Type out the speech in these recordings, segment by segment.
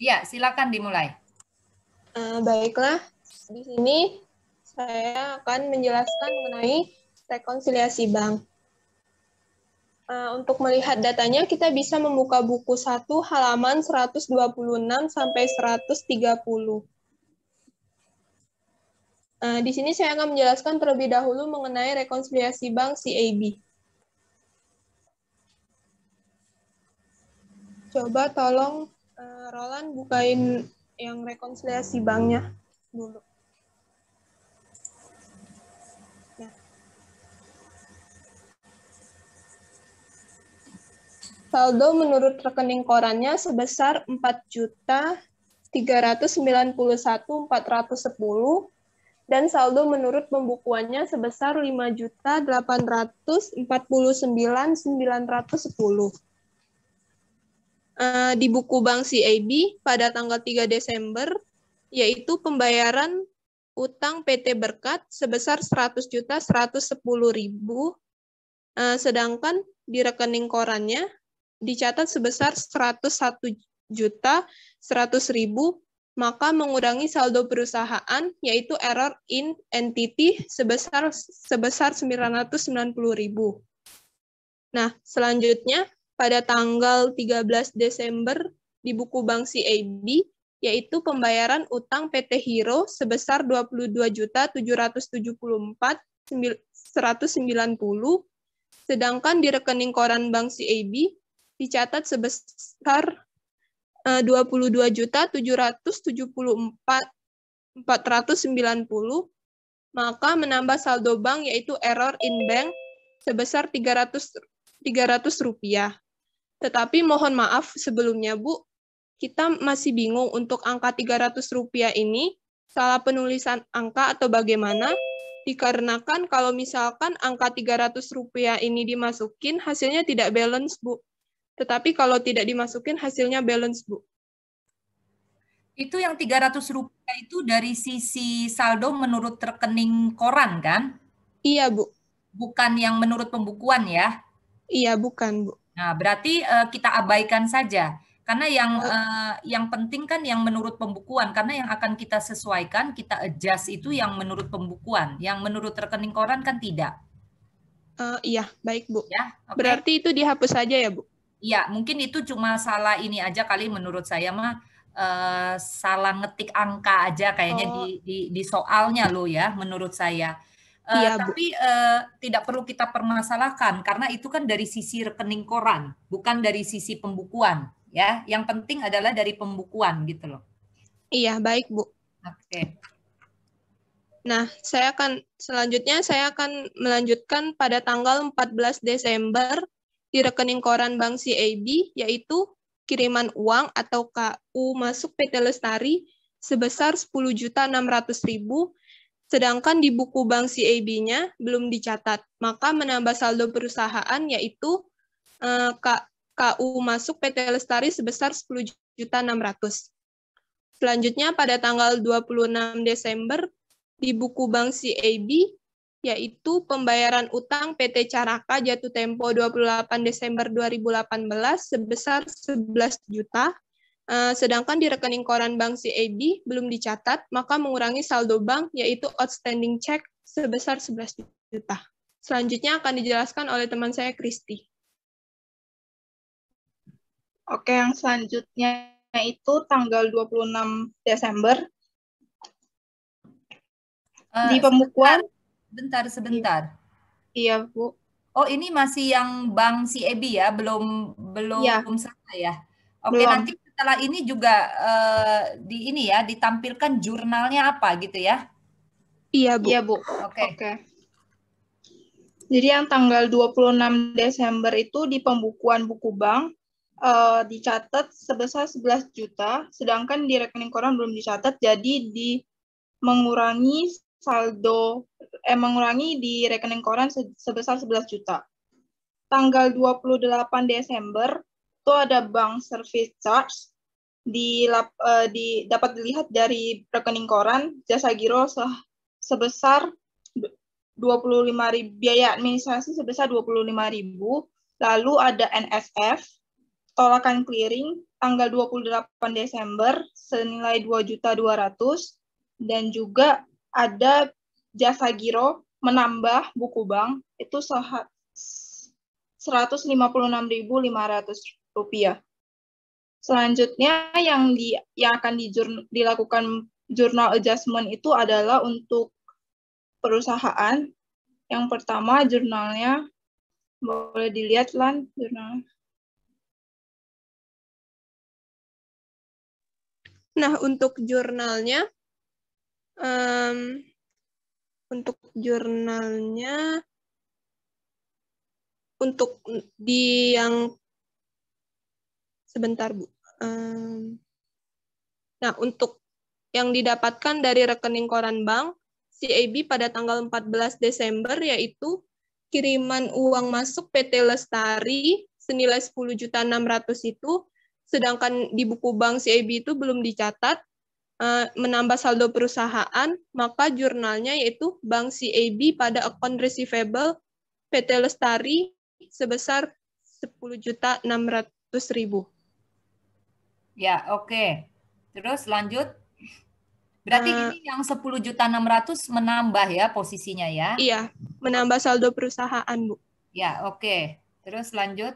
Ya, silakan dimulai. Baiklah, di sini saya akan menjelaskan mengenai rekonsiliasi bank. Untuk melihat datanya, kita bisa membuka buku 1 halaman 126 sampai 130. Di sini saya akan menjelaskan terlebih dahulu mengenai rekonsiliasi bank CAB. Coba tolong Roland bukain yang rekonsiliasi banknya dulu. Nah. Saldo menurut rekening korannya sebesar 4.391.410 dan saldo menurut pembukuannya sebesar 5.849.910. Di buku Bank CAB pada tanggal 3 Desember, yaitu pembayaran utang PT Berkat sebesar 100.110.000, sedangkan di rekening korannya dicatat sebesar 101.100.000, maka mengurangi saldo perusahaan, yaitu error in entity sebesar 990.000. Nah, selanjutnya pada tanggal 13 Desember di buku Bank CAB, yaitu pembayaran utang PT Hero sebesar 22.774.190, sedangkan di rekening koran Bank CAB dicatat sebesar 22.774.490, maka menambah saldo bank yaitu error in bank sebesar 300 rupiah. Tetapi mohon maaf sebelumnya, Bu, kita masih bingung untuk angka 300 rupiah ini salah penulisan angka atau bagaimana, dikarenakan kalau misalkan angka 300 rupiah ini dimasukin, hasilnya tidak balance, Bu. Tetapi kalau tidak dimasukin, hasilnya balance, Bu. Itu yang 300 rupiah itu dari sisi saldo menurut rekening koran, kan? Iya, Bu. Bukan yang menurut pembukuan, ya? Iya, bukan, Bu. Nah, berarti kita abaikan saja. Karena yang penting kan yang menurut pembukuan, karena yang akan kita sesuaikan, kita adjust itu yang menurut pembukuan, yang menurut rekening koran kan tidak. Iya, baik, Bu. Ya, oke. Berarti itu dihapus saja ya, Bu? Iya, mungkin itu cuma salah ini aja kali menurut saya mah salah ngetik angka aja kayaknya di soalnya loh ya, menurut saya. Iya, Bu. Tapi tidak perlu kita permasalahkan karena itu kan dari sisi rekening koran, bukan dari sisi pembukuan, ya. Yang penting adalah dari pembukuan gitu loh. Iya, baik, Bu. Oke. Nah, selanjutnya saya akan melanjutkan pada tanggal 14 Desember di rekening koran Bank CAB, yaitu kiriman uang atau KU masuk PT Lestari sebesar 10.600.000, sedangkan di buku Bank CAB-nya belum dicatat. Maka menambah saldo perusahaan yaitu KU masuk PT Lestari sebesar 10.600.000. Selanjutnya pada tanggal 26 Desember di buku Bank CAB, yaitu pembayaran utang PT Caraka jatuh tempo 28 Desember 2018 sebesar 11 juta, sedangkan di rekening koran Bank CAB belum dicatat, maka mengurangi saldo bank yaitu outstanding check sebesar 11 juta. Selanjutnya akan dijelaskan oleh teman saya, Kristi. Oke, yang selanjutnya itu tanggal 26 Desember. Di pembukuan. Sebentar. Iya, Bu. Oh, ini masih yang Bank CAB ya, belum Iya. selesai ya. Oke, belum. nanti setelah ini juga ditampilkan jurnalnya apa gitu ya? Iya, Bu. Iya, Bu. Oke. Jadi yang tanggal 26 Desember itu di pembukuan buku bank dicatat sebesar 11 juta, sedangkan di rekening koran belum dicatat, jadi mengurangi di rekening koran sebesar 11 juta. Tanggal 28 Desember itu ada bank service charge dapat dilihat dari rekening koran jasa giro sebesar 25.000, biaya administrasi sebesar 25.000, lalu ada NSF, tolakan clearing, tanggal 28 Desember senilai 2.200.000 dan juga ada jasa giro menambah buku bank itu Rp156.500. Selanjutnya yang akan dilakukan journal adjustment itu adalah untuk perusahaan. Yang pertama jurnalnya boleh dilihat Lan jurnal. Nah, untuk jurnalnya untuk di yang sebentar Bu. Nah, untuk yang didapatkan dari rekening koran bank CAB pada tanggal 14 Desember yaitu kiriman uang masuk PT Lestari senilai 10.600.000 itu, sedangkan di buku bank CAB itu belum dicatat, menambah saldo perusahaan, maka jurnalnya yaitu Bank CAB pada akun receivable PT Lestari sebesar 10.600.000. Ya, oke. Terus lanjut. Berarti ini yang 10.600.000 menambah ya posisinya ya? Iya, menambah saldo perusahaan, Bu. Ya, oke. Terus lanjut.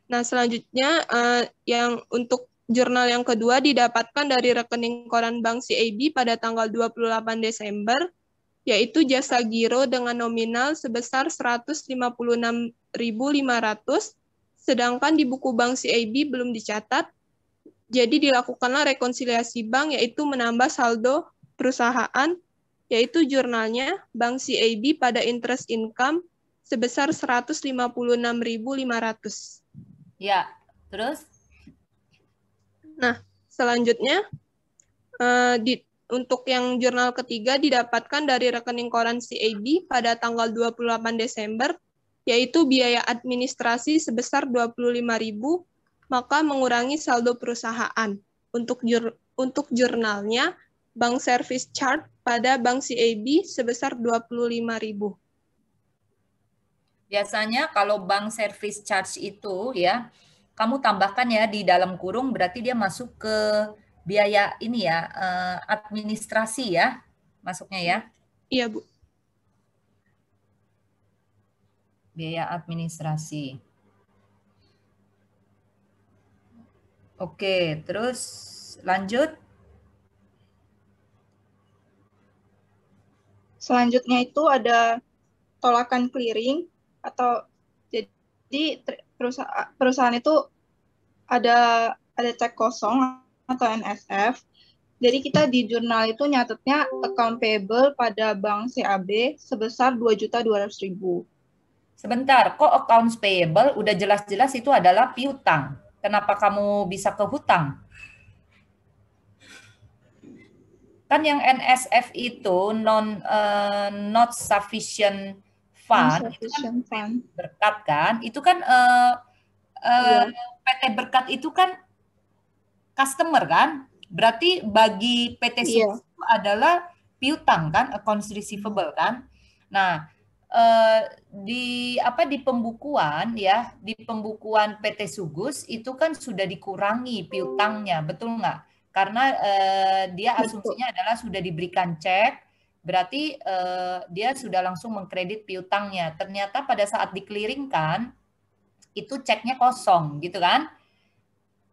Nah, selanjutnya yang untuk jurnal yang kedua didapatkan dari rekening koran bank CAB pada tanggal 28 Desember, yaitu jasa giro dengan nominal sebesar 156.500, sedangkan di buku bank CAB belum dicatat. Jadi dilakukanlah rekonsiliasi bank, yaitu menambah saldo perusahaan, yaitu jurnalnya Bank CAB pada interest income sebesar 156.500. Ya, terus? Nah, selanjutnya untuk yang jurnal ketiga didapatkan dari rekening koran CAB pada tanggal 28 Desember, yaitu biaya administrasi sebesar 25.000, maka mengurangi saldo perusahaan. Untuk jurnalnya, bank service charge pada bank CAB sebesar 25.000. Biasanya kalau bank service charge itu ya, kamu tambahkan ya di dalam kurung, berarti dia masuk ke biaya ini ya, administrasi ya, masuknya ya. Iya, Bu. Biaya administrasi. Oke, terus lanjut. Selanjutnya itu ada tolakan clearing atau jadi perusahaan itu ada cek kosong atau NSF. Jadi kita di jurnal itu nyatetnya account payable pada bank CAB sebesar 2.200.000. Sebentar, kok accounts payable udah jelas-jelas itu adalah piutang. Kenapa kamu bisa ke hutang? Kan yang NSF itu not sufficient fund, itu kan berkat kan? Itu kan PT Berkat itu kan customer kan? Berarti bagi PT Sukses itu adalah piutang kan, accounts receivable kan? Nah, di pembukuan ya, di pembukuan PT Sugus itu kan sudah dikurangi piutangnya, betul nggak? Karena dia asumsinya adalah sudah diberikan cek, berarti dia sudah langsung mengkredit piutangnya. Ternyata pada saat dikeliringkan itu ceknya kosong, gitu kan?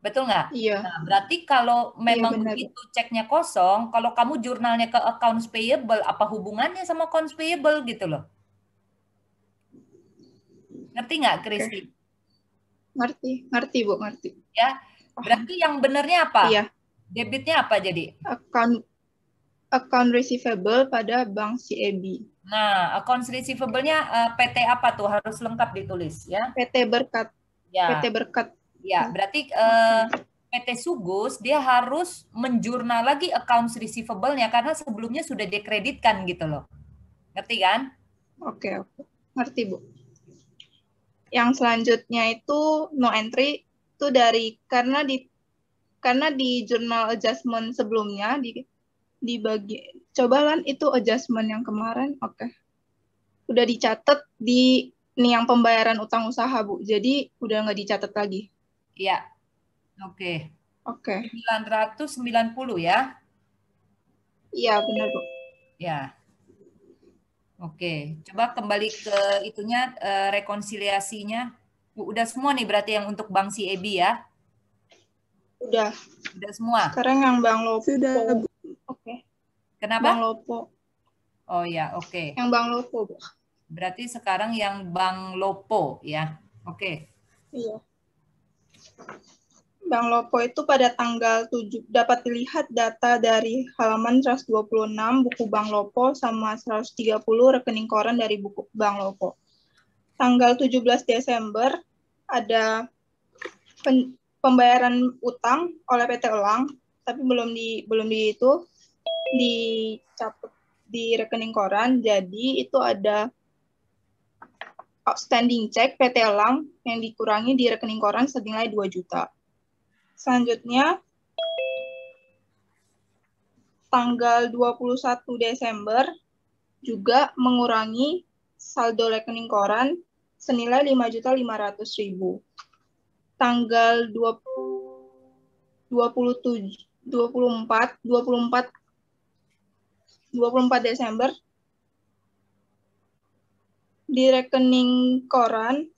Betul nggak? Iya. Nah, berarti kalau memang begitu ceknya kosong, kalau kamu jurnalnya ke accounts payable, apa hubungannya sama accounts payable gitu loh? Ngerti nggak, Kristi? Ngerti Bu, ngerti. Ya, berarti yang benernya apa? Iya. Debitnya apa jadi? Account receivable pada bank CAB. Nah, accounts receivable-nya PT apa tuh? Harus lengkap ditulis ya. PT Berkat. Ya. PT Berkat. Ya, berarti PT Sugus dia harus menjurnal lagi accounts receivable-nya karena sebelumnya sudah dikreditkan gitu loh. Ngerti kan? Oke. Ngerti, Bu. Yang selanjutnya itu no entry itu karena di jurnal adjustment sebelumnya dibagi. Coba Lan itu adjustment yang kemarin. Oke. Udah dicatat di ini yang pembayaran utang usaha, Bu. Jadi udah nggak dicatat lagi. Iya. Oke. Oke. 990 ya? Iya, benar, Bu. Ya. Oke, coba kembali ke itunya rekonsiliasinya. Udah semua nih berarti yang untuk Bank CAB ya? Udah. Udah semua. Sekarang yang Bank Lopo. Sudah, Bu. Oke. Kenapa? Bank Lopo. Oh ya, oke. Yang Bank Lopo, Bu. Berarti sekarang yang Bank Lopo ya. Oke. Iya. Bank Lopo itu pada tanggal 7 dapat dilihat data dari halaman 126 buku Bank Lopo sama 130 rekening koran dari buku Bank Lopo. Tanggal 17 Desember ada pembayaran utang oleh PT Elang, tapi belum dicatat di rekening koran. Jadi itu ada outstanding check PT Elang yang dikurangi di rekening koran senilai 2 juta. Selanjutnya, tanggal 21 Desember juga mengurangi saldo rekening koran senilai 5.500.000. Tanggal 24 Desember di rekening koran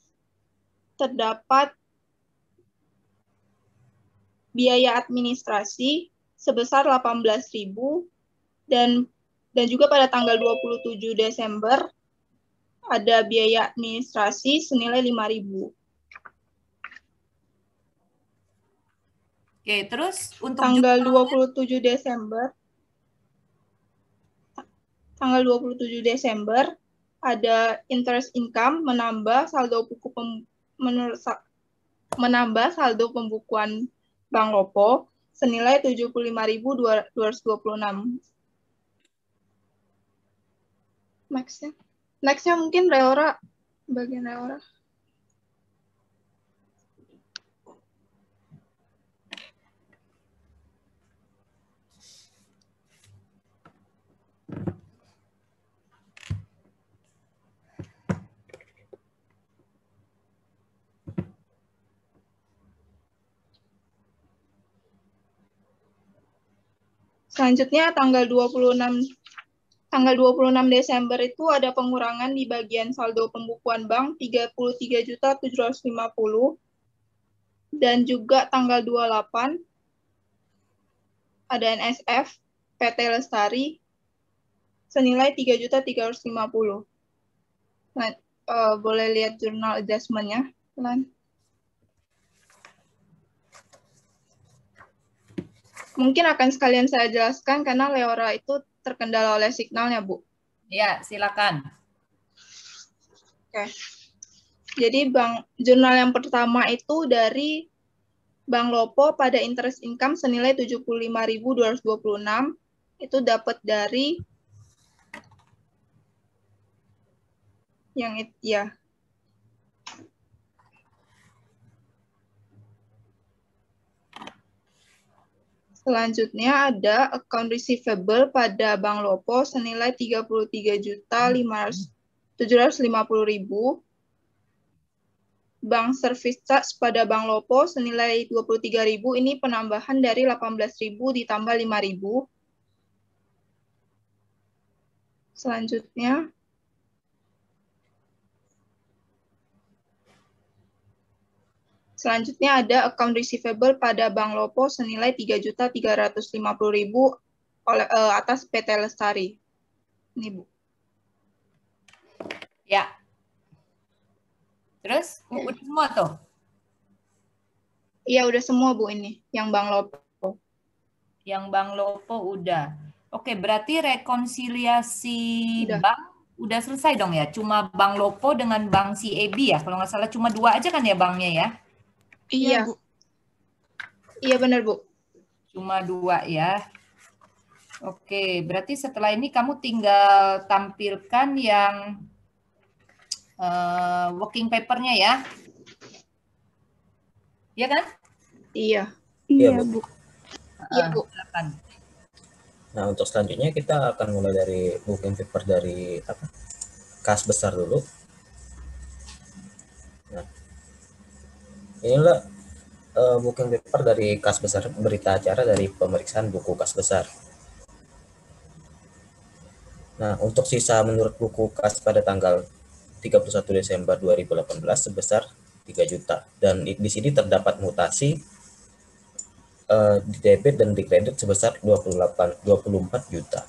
terdapat biaya administrasi sebesar 18.000 dan juga pada tanggal 27 Desember ada biaya administrasi senilai 5.000. Oke, terus untuk tanggal 27 Desember ada interest income menambah saldo pembukuan Bank Lopo senilai 75.226. Nextnya mungkin Leora, bagian Leora. Selanjutnya tanggal 26 Desember itu ada pengurangan di bagian saldo pembukuan bank 33.750 dan juga tanggal 28 ada NSF PT Lestari senilai 3.350. Nah, boleh lihat jurnal adjustment-nya, Lan. Mungkin akan sekalian saya jelaskan karena Leora itu terkendala oleh signalnya, Bu. Ya, silakan. Oke. Jadi jurnal yang pertama itu dari Bank Lopo pada interest income senilai 75.226 itu dapat dari yang ya. Selanjutnya ada account receivable pada Bank Lopo senilai 33.750.000. Bank service charge pada Bank Lopo senilai 23.000, ini penambahan dari 18.000 ditambah 5.000. Selanjutnya ada account receivable pada Bank Lopo senilai 3.350.000 atas PT Lestari. Ini, Bu. Ya. Terus udah semua tuh? Iya, udah semua, Bu, ini yang Bank Lopo. Yang Bank Lopo udah. Oke, berarti rekonsiliasi bank udah selesai dong ya? Cuma Bank Lopo dengan Bank CAB ya? Kalau nggak salah cuma 2 aja kan ya banknya ya? Iya, Bu. Iya, benar, Bu. Cuma 2 ya. Oke, berarti setelah ini kamu tinggal tampilkan yang working paper-nya ya? Iya kan? Iya. Iya, Bu. Iya, Bu. Silakan. Nah, untuk selanjutnya kita akan mulai dari working paper dari kas besar dulu. Nah, inilah booking paper dari kas besar, berita acara dari pemeriksaan buku kas besar. Nah, untuk sisa menurut buku kas pada tanggal 31 Desember 2018 sebesar 3 juta. Dan di sini terdapat mutasi di debit dan di kredit sebesar 24 juta.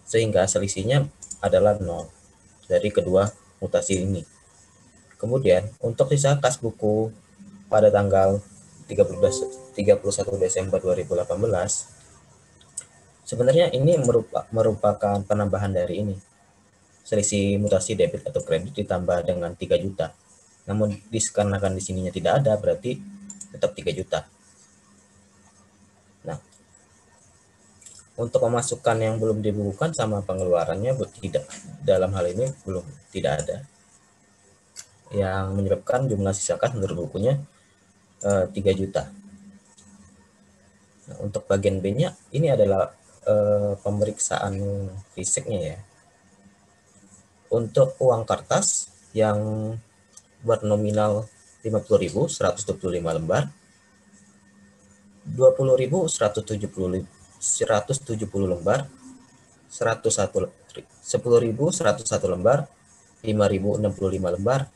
Sehingga selisihnya adalah 0 dari kedua mutasi ini. Kemudian, untuk sisa kas buku pada tanggal 31 Desember 2018, sebenarnya ini merupakan penambahan dari ini. Selisih mutasi debit atau kredit ditambah dengan 3 juta. Namun dikarenakan di sininya tidak ada, berarti tetap 3 juta. Nah, untuk pemasukan yang belum dibukukan sama pengeluarannya tidak, dalam hal ini tidak ada. Yang menyebabkan jumlah sisa kas menurut bukunya 3 juta. Nah, untuk bagian B-nya ini adalah pemeriksaan fisiknya ya. Untuk uang kertas yang bernominal 50.000 125 lembar, 20.000 170 lembar, 10.000 101 lembar, 5.000 65 lembar,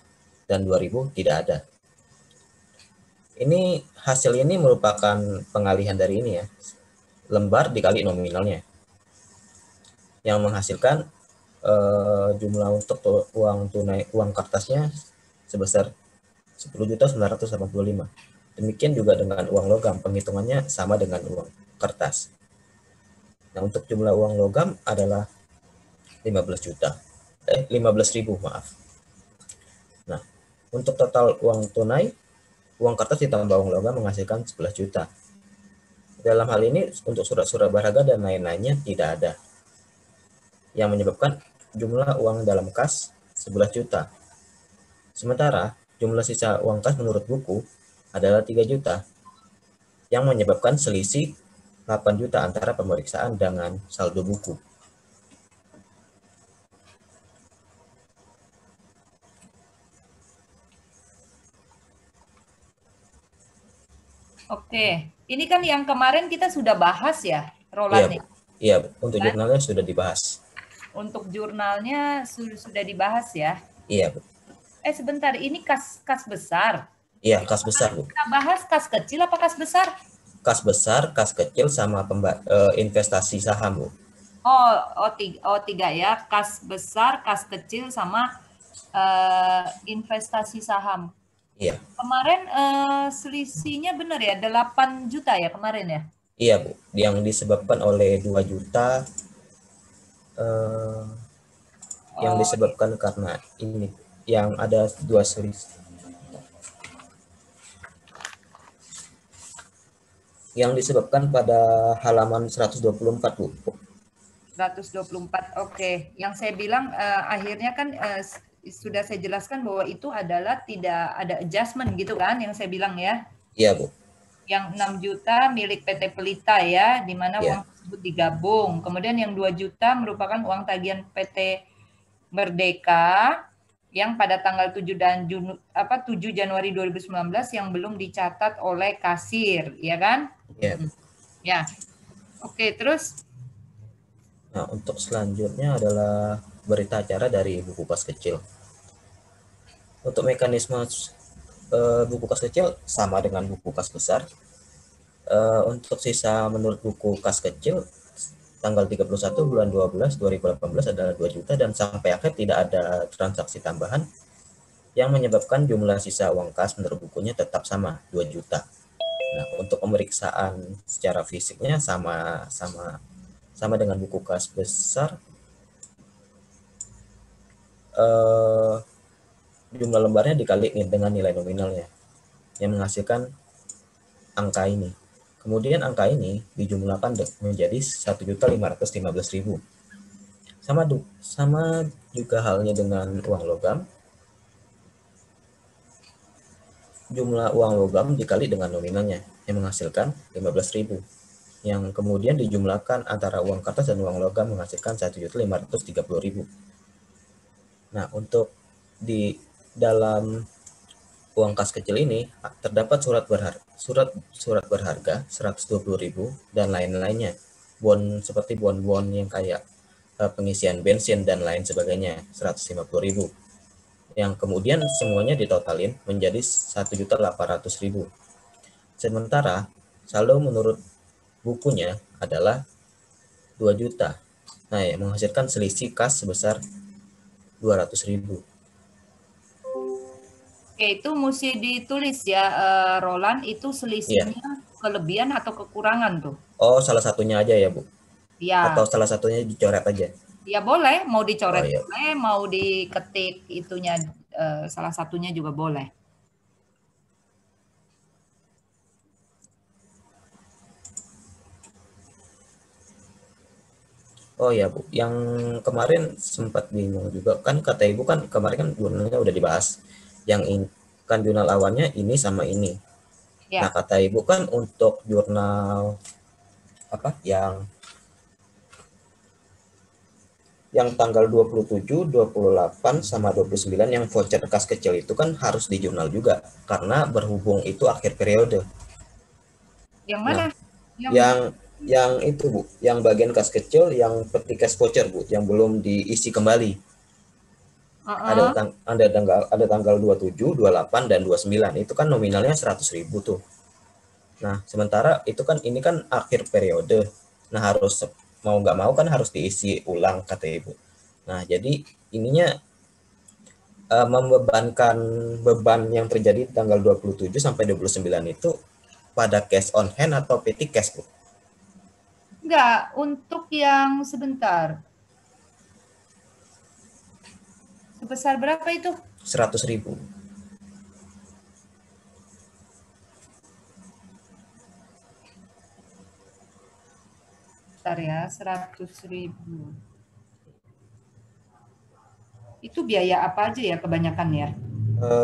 dan 2.000 tidak ada. Ini hasil ini merupakan pengalihan dari ini ya, lembar dikali nominalnya, yang menghasilkan jumlah untuk uang tunai, uang kertasnya sebesar 10.985. Demikian juga dengan uang logam, penghitungannya sama dengan uang kertas. Nah, untuk jumlah uang logam adalah 15.000, maaf. Nah, untuk total uang tunai, uang kertas ditambah uang logam menghasilkan 11 juta. Dalam hal ini untuk surat-surat berharga dan lain-lainnya tidak ada, yang menyebabkan jumlah uang dalam kas 11 juta. Sementara jumlah sisa uang kas menurut buku adalah 3 juta, yang menyebabkan selisih 8 juta antara pemeriksaan dengan saldo buku. Oke, ini kan yang kemarin kita sudah bahas ya, Roland. Iya, untuk jurnalnya sudah dibahas. Untuk jurnalnya sudah dibahas ya. Iya, Bu. Sebentar, ini kas besar. Iya, kas besar, Bu. Kita bahas kas kecil apa kas besar? Kas besar, kas kecil, sama investasi saham, Bu. Tiga ya, kas besar, kas kecil, sama investasi saham. Iya. Kemarin selisihnya benar ya, 8 juta ya kemarin ya? Iya, Bu. Yang disebabkan oleh 2 juta, yang disebabkan karena ini, yang ada 2 selisih. Yang disebabkan pada halaman 124, Bu. 124, oke. Yang saya bilang akhirnya kan sudah saya jelaskan bahwa itu adalah tidak ada adjustment gitu kan, yang saya bilang ya. Iya, Bu. Yang 6 juta milik PT Pelita ya, di mana uang tersebut digabung. Kemudian yang 2 juta merupakan uang tagihan PT Merdeka yang pada tanggal 7 Januari 2019 yang belum dicatat oleh kasir, ya kan? Iya. Ya. Oke, terus? Nah, untuk selanjutnya adalah berita acara dari buku kas kecil. Untuk mekanisme buku kas kecil sama dengan buku kas besar. Untuk sisa menurut buku kas kecil tanggal 31 bulan 12 2018 adalah 2 juta dan sampai akhir tidak ada transaksi tambahan, yang menyebabkan jumlah sisa uang kas menurut bukunya tetap sama 2 juta. Nah, untuk pemeriksaan secara fisiknya sama dengan buku kas besar. Jumlah lembarnya dikali dengan nilai nominalnya yang menghasilkan angka ini. Kemudian angka ini dijumlahkan menjadi 1.515.000. Sama juga halnya dengan uang logam. Jumlah uang logam dikali dengan nominalnya yang menghasilkan 15.000. Yang kemudian dijumlahkan antara uang kertas dan uang logam menghasilkan 1.530.000. Nah, untuk di dalam uang kas kecil ini terdapat surat berharga, surat berharga 120.000 dan lain-lainnya. Seperti bon yang kayak pengisian bensin dan lain sebagainya 150.000. Yang kemudian semuanya ditotalin menjadi 1.800.000. Sementara saldo menurut bukunya adalah 2 juta. Nah, menghasilkan selisih kas sebesar 200.000. Oke, itu mesti ditulis ya, Roland, itu selisihnya kelebihan atau kekurangan tuh? Oh, salah satunya aja ya, Bu? Ya. Atau salah satunya dicoret aja? Ya boleh, mau dicoret iya. boleh, mau diketik itunya salah satunya juga boleh. Oh ya Bu, yang kemarin sempat bingung juga kan kata Ibu kan kemarin kan jurnalnya udah dibahas. Yang ini kan jurnal awalnya ini sama ini. Ya. Nah kata Ibu kan untuk jurnal apa yang tanggal 27, 28 sama 29 yang voucher kas kecil itu kan harus di jurnal juga karena berhubung itu akhir periode. Yang mana? Nah, yang itu Bu, yang bagian kas kecil yang peti cash voucher Bu, yang belum diisi kembali. Ada tanggal 27, 28 dan 29. Itu kan nominalnya 100.000 tuh. Nah, sementara itu kan ini kan akhir periode. Nah, harus mau nggak mau kan harus diisi ulang kata Ibu. Nah, jadi ininya membebankan beban yang terjadi tanggal 27 sampai 29 itu pada cash on hand atau petty cash Bu? Enggak, untuk yang sebentar. Sebesar berapa itu? 100.000. Bentar ya, 100.000. Itu biaya apa aja ya kebanyakan ya?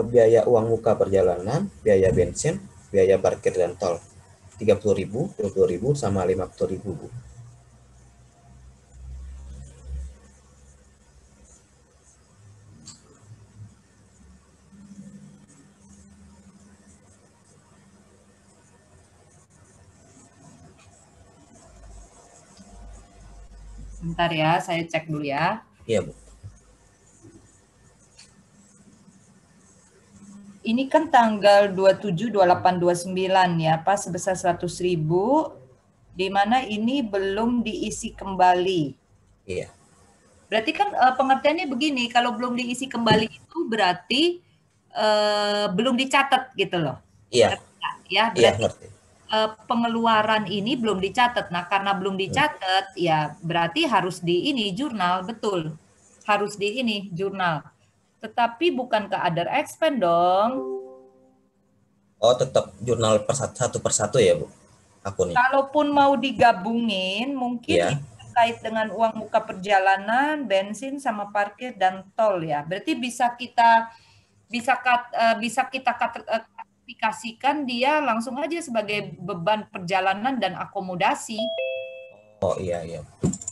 Biaya uang muka perjalanan, biaya bensin, biaya parkir dan tol. 30.000, 20.000 sama 50.000 Bu. Bentar ya, saya cek dulu ya. Iya Bu. Ini kan tanggal 27, 28, 29 ya, Pak, sebesar 100.000, di mana ini belum diisi kembali. Iya. Berarti kan pengertiannya begini, kalau belum diisi kembali itu berarti belum dicatat gitu loh. Iya. Ya, berarti pengeluaran ini belum dicatat. Nah, karena belum dicatat, ya berarti harus di ini jurnal, betul. Harus di ini jurnal. Tetapi bukan ke other expense dong. Oh, tetap jurnal satu persatu ya, Bu? Akunnya. Kalaupun mau digabungin, mungkin terkait dengan uang muka perjalanan, bensin sama parkir dan tol ya. Berarti bisa kita klasifikasikan dia langsung aja sebagai beban perjalanan dan akomodasi. Oh iya iya.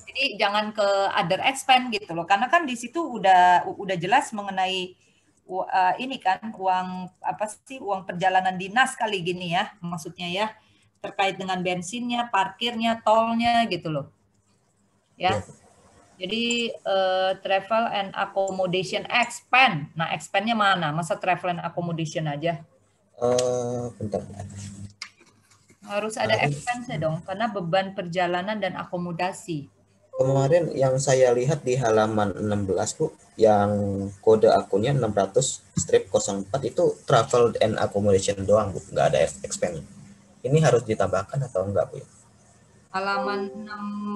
Jadi jangan ke other expense gitu loh, karena kan di situ udah jelas mengenai ini kan uang perjalanan dinas kali gini ya, maksudnya ya, terkait dengan bensinnya, parkirnya, tolnya gitu loh. Ya. Jadi travel and accommodation expense. Nah, expense-nya mana? Masa travel and accommodation aja? Bentar. Harus ada expense dong, karena beban perjalanan dan akomodasi. Kemarin yang saya lihat di halaman 16, Bu, yang kode akunnya 600-04 itu travel and accommodation doang, Bu. Nggak ada expense. Ini harus ditambahkan atau enggak, Bu? Halaman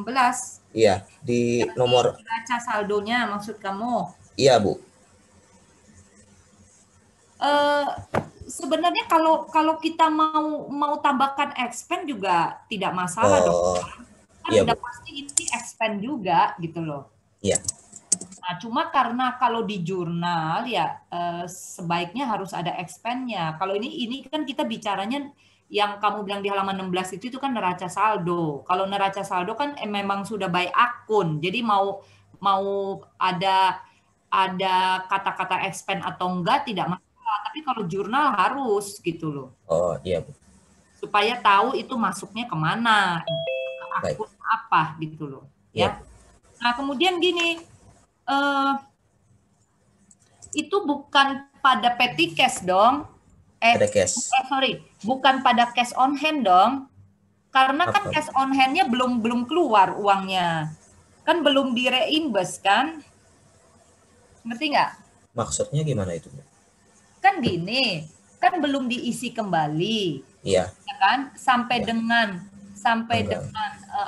16. Iya, di nomor neraca saldonya maksud kamu? Iya, Bu. Sebenarnya kalau kita mau tambahkan expense juga tidak masalah dong. Kan iya, udah pasti ini expense juga gitu loh. Iya. Nah, cuma karena kalau di jurnal ya sebaiknya harus ada expense-nya. Kalau ini kan kita bicaranya yang kamu bilang di halaman 16 itu kan neraca saldo. Kalau neraca saldo kan memang sudah by akun. Jadi mau ada kata-kata expense atau enggak tidak masalah. Tapi kalau jurnal harus gitu loh. Oh iya, Bu. supaya tahu itu masuknya kemana, Baik. akun apa gitu loh, ya. Ya. Nah kemudian gini, itu bukan pada petty cash dong, Ada cash. sorry, bukan pada cash on hand dong, karena kan Apa? cash on hand-nya belum keluar uangnya, kan belum di-reimburse kan, ngerti nggak? Maksudnya gimana itu, Bu? Kan gini, kan belum diisi kembali, Iya. ya kan? Sampai Ya. dengan Tanggal.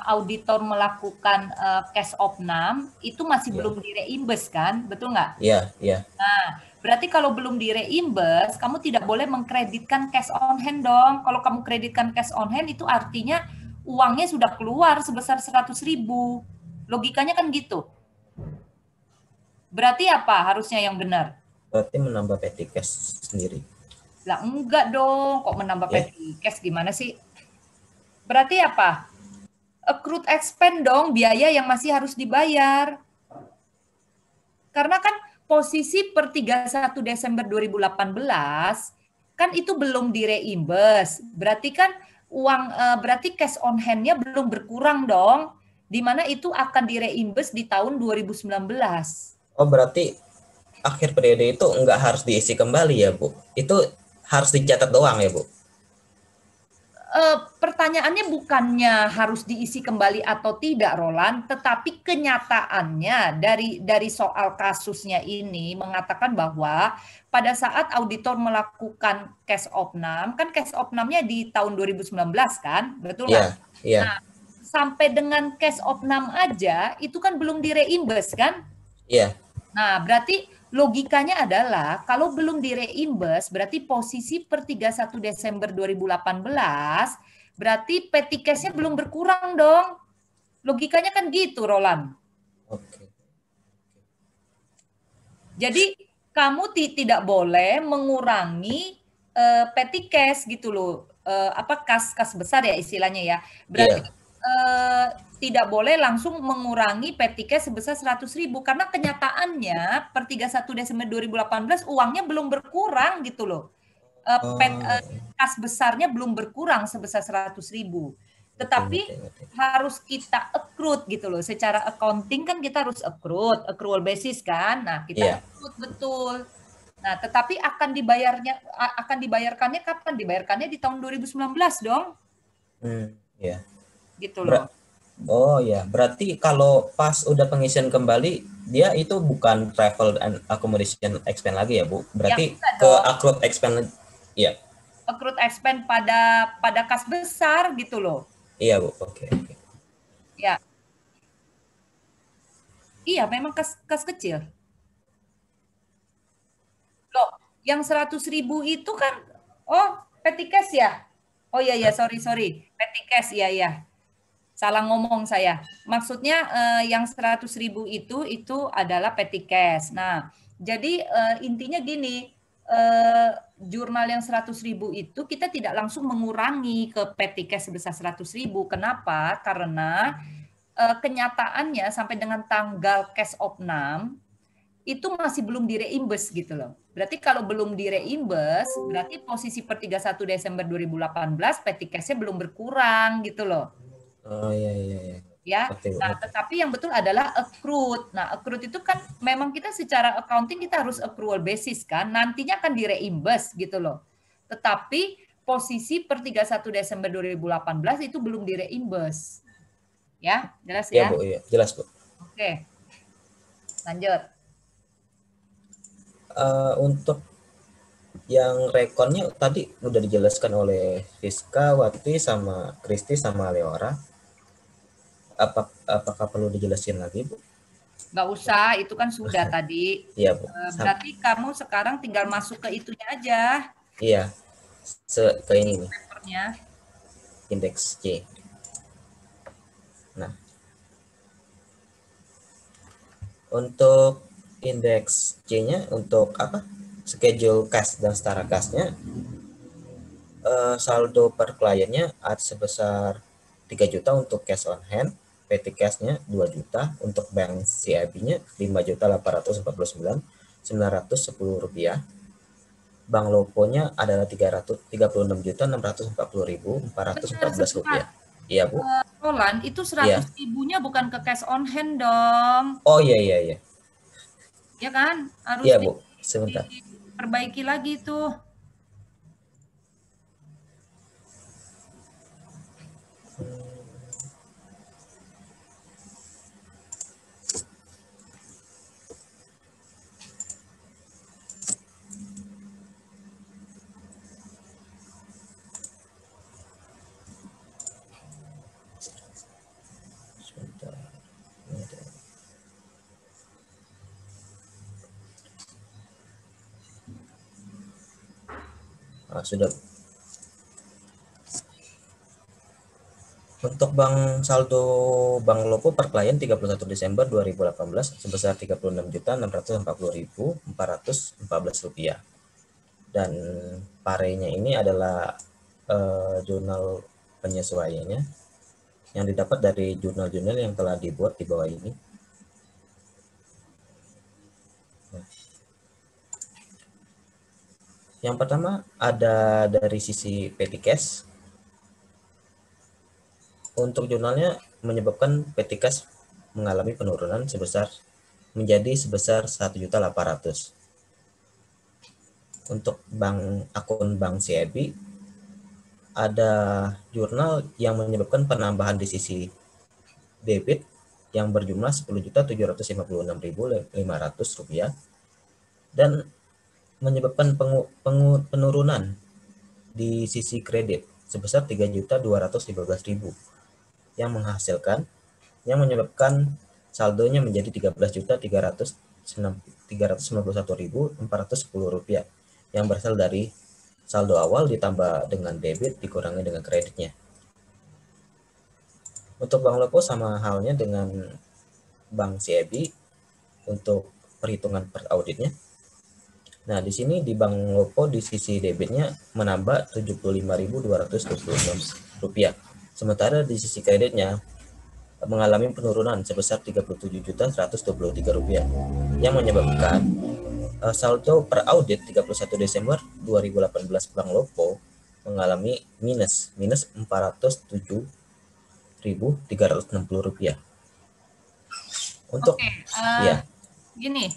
auditor melakukan cash opnam itu masih Ya. belum di-reimburse kan, betul nggak? Iya, iya. Nah, berarti kalau belum di-reimburse, kamu tidak boleh mengkreditkan cash on hand dong. Kalau kamu kreditkan cash on hand itu artinya uangnya sudah keluar sebesar 100.000. Logikanya kan gitu. Berarti apa harusnya yang benar? Berarti menambah petty cash sendiri. Lah enggak dong, kok menambah Ya. petty cash gimana sih? Berarti apa? Accrued expense dong, biaya yang masih harus dibayar. Karena kan posisi per 31 Desember 2018 kan itu belum direimburse. Berarti kan berarti cash on hand-nya belum berkurang dong, di mana itu akan direimburse di tahun 2019. Oh, berarti akhir periode itu nggak harus diisi kembali ya, Bu? Itu harus dicatat doang ya, Bu? Pertanyaannya bukannya harus diisi kembali atau tidak, Roland, tetapi kenyataannya dari soal kasusnya ini mengatakan bahwa pada saat auditor melakukan cash opnam, kan cash opnamnya di tahun 2019 kan, betul nggak? Iya. Nah, sampai dengan cash opnam aja itu kan belum direimburse kan? Iya. Nah, berarti logikanya adalah kalau belum direimburse berarti posisi per 31 Desember 2018 berarti petty cash-nya belum berkurang dong. Logikanya kan gitu, Roland. Oke. Jadi kamu tidak boleh mengurangi petty cash gitu loh. Kas besar ya istilahnya ya. Berarti tidak boleh langsung mengurangi petty cash sebesar 100.000 karena kenyataannya per 31 Desember 2018 uangnya belum berkurang gitu loh. Kas besarnya belum berkurang sebesar 100.000. Tetapi harus kita accrued gitu loh. Secara accounting kan kita harus accrual basis kan. Nah, kita accrued betul. Nah, tetapi akan dibayarkannya kapan? Dibayarkannya di tahun 2019 dong. Ya. Gitu loh. Oh ya, berarti kalau pas udah pengisian kembali, dia itu bukan travel and accommodation expense lagi ya, Bu? Berarti ya, ke accrued expense, ya? Accrued expense pada kas besar gitu loh. Iya, Bu. Oke. Ya. Iya, memang kas kecil. Loh, yang 100.000 itu kan, petty cash ya? Oh iya, sorry. Petty cash, iya. Salah ngomong saya. Maksudnya yang 100.000 itu adalah petty cash. Nah, jadi intinya gini, jurnal yang 100.000 itu kita tidak langsung mengurangi ke petty cash sebesar 100.000. Kenapa? Karena kenyataannya sampai dengan tanggal cash opnam itu masih belum direimburse gitu loh. Berarti kalau belum direimburse, berarti posisi per 31 Desember 2018 petty cash-nya belum berkurang gitu loh. Oh iya. Ya. Nah, tetapi yang betul adalah accrued. Nah, accrued itu kan memang kita secara accounting kita harus accrual basis kan. Nantinya akan direimburse gitu loh. Tetapi posisi per 31 Desember 2018 itu belum direimburse. Ya, jelas ya? Iya, Bu, iya. Jelas, Bu. Oke. Lanjut. Untuk yang rekonnya tadi udah dijelaskan oleh Rizka, Wati, sama Kristi, sama Leora. Apakah perlu dijelasin lagi, Bu? Nggak usah, itu kan sudah tadi. Iya, Bu. Berarti kamu sekarang tinggal masuk ke itunya aja. Iya, ke ini nih. Papernya. Indeks C. Nah, untuk indeks C-nya untuk apa? Schedule cash dan setara cash-nya saldo per kliennya ada sebesar 3 juta untuk cash on hand, petty cash-nya 2 juta, untuk bank CIB-nya 5.849.910 rupiah. Bank Lopo-nya adalah 336.640.414 rupiah. Iya, Bu? Roland, itu 100 Iya. ribunya bukan ke cash on hand dong. Oh, iya. Ya kan? Harus Iya, Bu. Sebentar. diperbaiki lagi tuh. Sebentar. Sudah. Untuk saldo Bank Lopo per klien 31 Desember 2018 sebesar Rp36.640.414 dan parenya ini adalah jurnal penyesuaiannya yang didapat dari jurnal-jurnal yang telah dibuat di bawah ini. Yang pertama ada dari sisi petty cash. Untuk jurnalnya menyebabkan petty cash mengalami penurunan menjadi sebesar 1.800.000. Untuk akun bank CIB ada jurnal yang menyebabkan penambahan di sisi debit yang berjumlah Rp10.756.500 dan menyebabkan penurunan di sisi kredit sebesar 3.215.000 yang menyebabkan saldonya menjadi Rp13.391.410 yang berasal dari saldo awal ditambah dengan debit dikurangi dengan kreditnya. Untuk Bank Lopo sama halnya dengan Bank CIB untuk perhitungan per auditnya. Nah, di sini di Bank Lopo di sisi debitnya menambah Rp75.226. Sementara di sisi kreditnya mengalami penurunan sebesar Rp37.123 yang menyebabkan saldo per audit 31 Desember 2018 Bank Lopo mengalami minus Rp407.360. Untuk ya. Gini,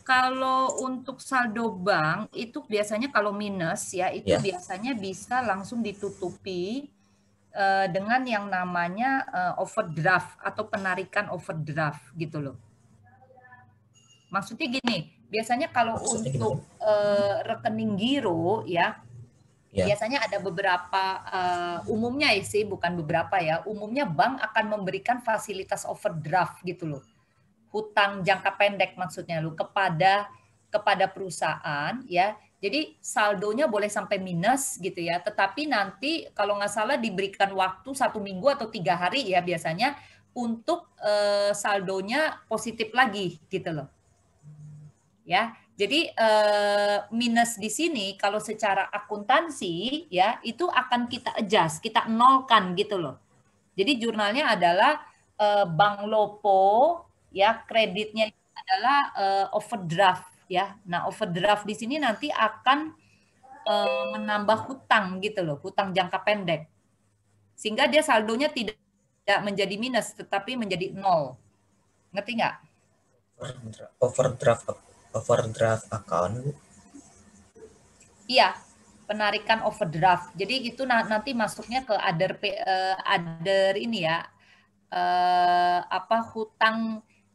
kalau untuk saldo bank itu biasanya kalau minus ya itu biasanya bisa langsung ditutupi dengan yang namanya overdraft atau penarikan overdraft gitu loh. Maksudnya gini, biasanya kalau untuk rekening giro ya, biasanya ada beberapa umumnya sih, bukan beberapa ya, umumnya bank akan memberikan fasilitas overdraft gitu loh. Hutang jangka pendek maksudnya lo kepada perusahaan ya. Jadi saldonya boleh sampai minus gitu ya, tetapi nanti kalau nggak salah diberikan waktu 1 minggu atau 3 hari ya biasanya untuk saldonya positif lagi gitu loh. Ya, jadi minus di sini kalau secara akuntansi ya itu akan kita adjust, kita nolkan gitu loh. Jadi jurnalnya adalah Bank Lopo ya, kreditnya adalah overdraft ya. Nah, overdraft di sini nanti akan menambah hutang gitu loh, hutang jangka pendek. Sehingga dia saldonya tidak menjadi minus tetapi menjadi 0. Ngerti nggak? Overdraft account. Iya, penarikan overdraft. Jadi itu nanti masuknya ke other ini ya.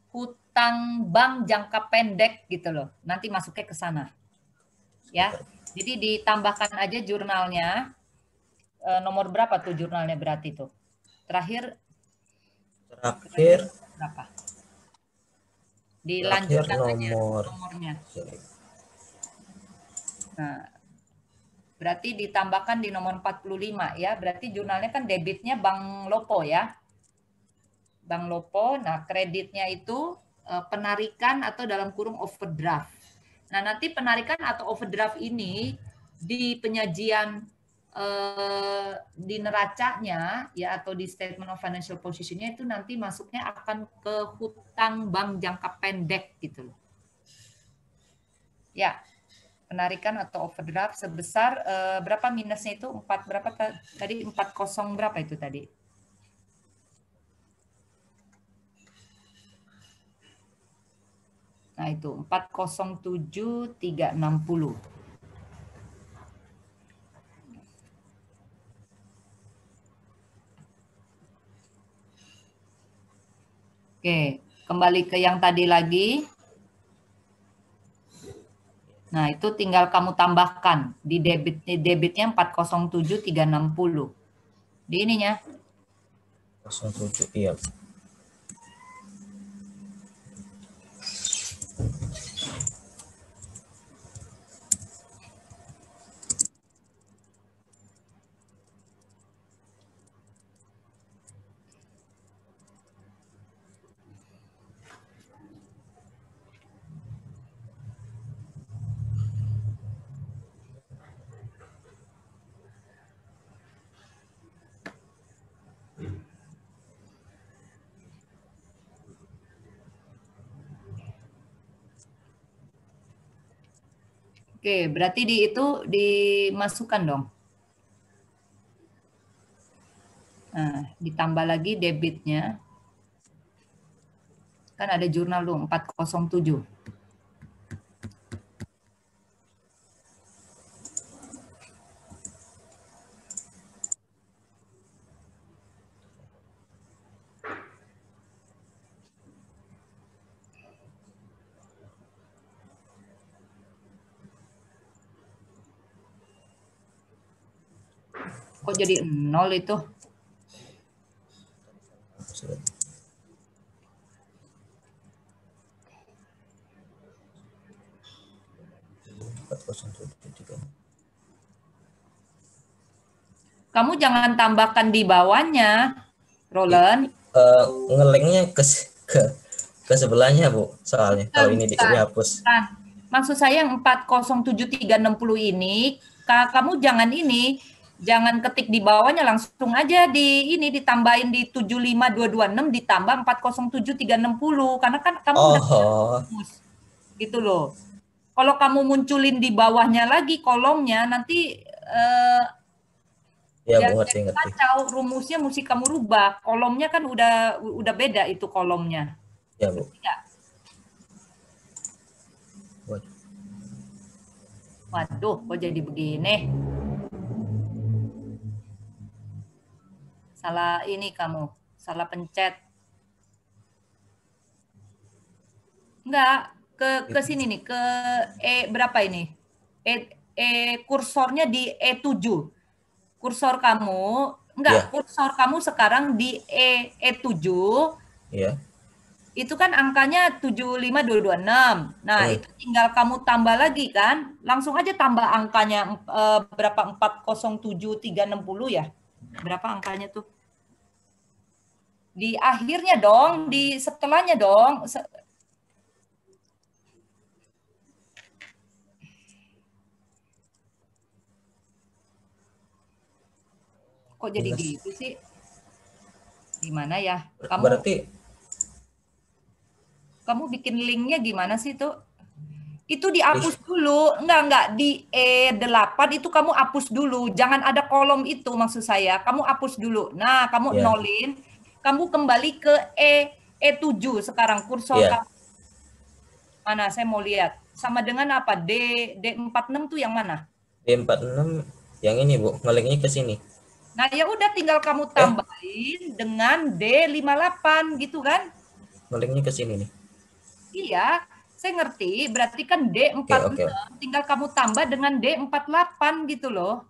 Hutang bank jangka pendek gitu loh. Nanti masuknya ke sana. Ya. Jadi ditambahkan aja jurnalnya. Nomor berapa tuh jurnalnya berarti tuh? Terakhir berapa? Dilanjutkan aja nomornya. Nah, berarti ditambahkan di nomor 45 ya. Berarti jurnalnya kan debitnya Bank Lopo ya. Bank Lopo, nah kreditnya itu penarikan atau dalam kurung overdraft. Nah nanti penarikan atau overdraft ini di penyajian di neracanya ya atau di statement of financial position-nya itu nanti masuknya akan ke hutang bank jangka pendek gitu loh. Ya. penarikan atau overdraft sebesar berapa minusnya itu 4 berapa tadi 40 berapa itu tadi? Nah, itu 407.360. Oke, kembali ke yang tadi lagi. Nah, itu tinggal kamu tambahkan di debitnya 407.360. Di ininya. 07, iya. Oke, berarti itu dimasukkan dong. Nah, ditambah lagi debitnya. Kan ada jurnal dong, 407. Kok jadi 0 itu? Kamu jangan tambahkan di bawahnya, Roland. Ngelengnya ke sebelahnya, Bu. Soalnya kalau ini dihapus. Maksud saya yang 407.360 ini, kamu jangan jangan ketik di bawahnya, langsung aja ditambahin di 75226 ditambah 407.360 karena kan kamu udah hapus. Gitu loh. Kalau kamu munculin di bawahnya lagi kolomnya nanti ya Bu, ngerti. Kacau, rumusnya mesti kamu rubah. Kolomnya kan udah beda itu kolomnya. Ya, Bu. Ya. Waduh, kok jadi begini? Salah ini kamu, salah pencet. Enggak, ke sini nih, ke berapa ini? Kursornya di E7. Kursor kamu, kursor kamu sekarang di E7. Iya. Itu kan angkanya 75226. Nah, itu tinggal kamu tambah lagi kan? Langsung aja tambah angkanya berapa? 407.360 ya? Berapa angkanya tuh? Di akhirnya dong, di setelahnya dong. Kok jadi gitu sih? Gimana ya? Kamu bikin linknya gimana sih tuh? Itu dihapus dulu. Enggak. Di E8 itu kamu hapus dulu. Jangan ada kolom itu maksud saya. Kamu hapus dulu. Nah, kamu nolin. Kamu kembali ke E7 sekarang. Kursor kamu. Mana? Saya mau lihat. Sama dengan apa? D46 tuh yang mana? D46 yang ini, Bu. Ngelinknya ke sini. Nah, ya udah tinggal kamu tambahin dengan D58 gitu kan? Ngelinknya ke sini nih. Iya, saya ngerti. Berarti kan D46 tinggal kamu tambah dengan D48 gitu loh.